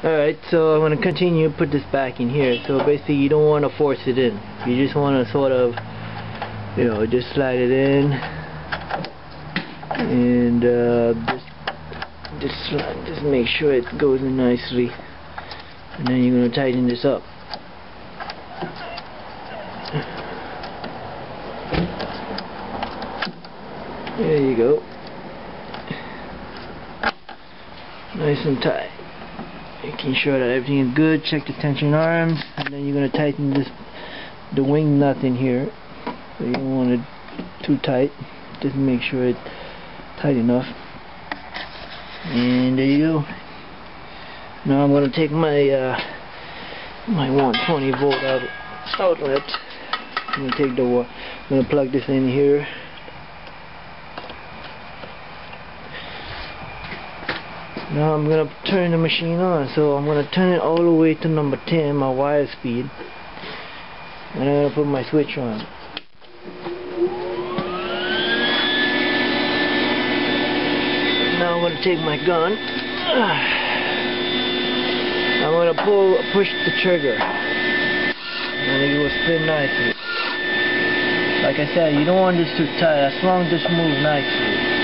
Alright, so I'm going to continue put this back in here. So basically you don't want to force it in. You just want to sort of, you know, just slide it in and just make sure it goes in nicely, and then you're going to tighten this up. There you go. Nice and tight. Making sure that everything is good. Check the tension arms, and then you're going to tighten the wing nut in here. So you don't want it too tight. Just make sure it's tight enough. And there you go. Now I'm going to take my my 120 volt outlet. I'm going to plug this in here. Now I'm going to turn the machine on, so I'm going to turn it all the way to number 10, my wire speed, and I'm going to put my switch on. Now I'm going to take my gun, I'm going to push the trigger, and it will spin nicely. Like I said, you don't want this too tight, as long as this moves nicely.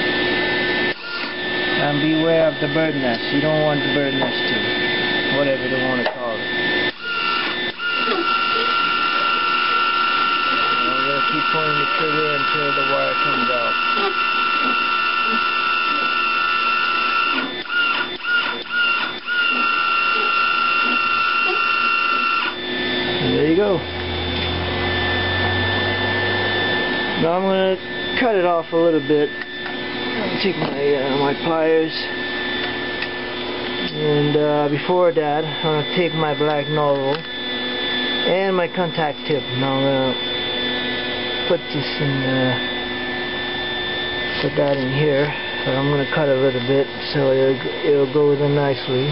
And beware of the bird nest. You don't want the bird nest too. Whatever they want to call it. And I'm going to keep pulling the trigger until the wire comes out. And there you go. Now I'm going to cut it off a little bit. Take my pliers, and before that I'm going to take my black nozzle and my contact tip. Now I'm going to put this in, put that in here. So I'm going to cut a little bit so it'll go in nicely.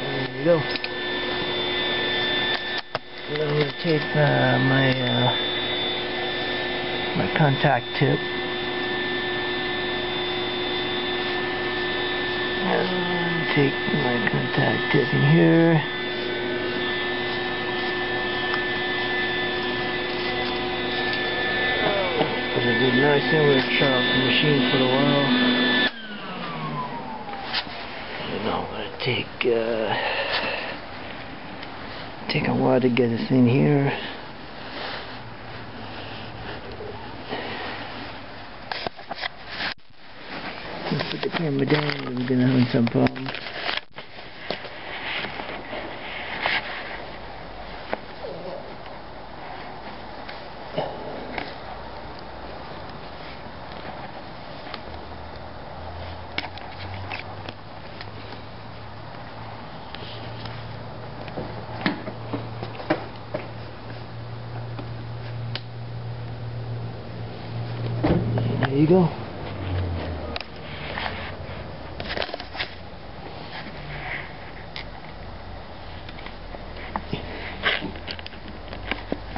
There you go. And I'm going to take my contact tip and take my contact tip in here, put it in nice, and we'll shut off the machine for a while. And now I'm going to take a while to get this in here. Put the camera down, we're gonna have some problems. There you go.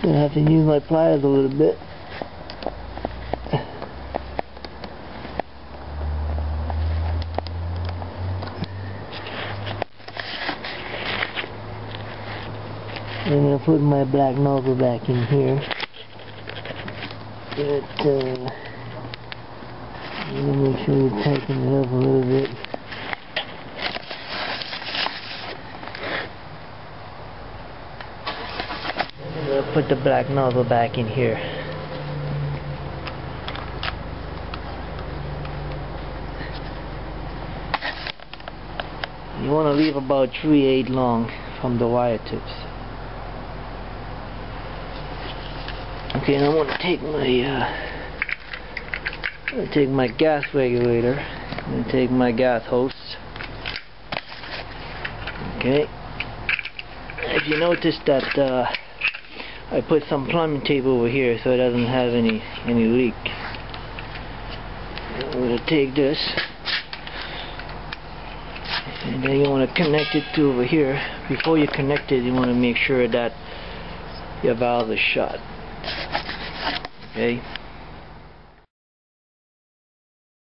I have to use my pliers a little bit. I'm going to put my black nozzle back in here. I'm going to make sure you tighten it up a little bit. Put the black nozzle back in here. You want to leave about 3/8 long from the wire tips. Okay, now I'm going to take my gas regulator and take my gas hose. Okay. If you notice that I put some plumbing tape over here so it doesn't have any leak. I'm going to take this, and then you want to connect it to over here. Before you connect it, you want to make sure that your valve is shut. Okay.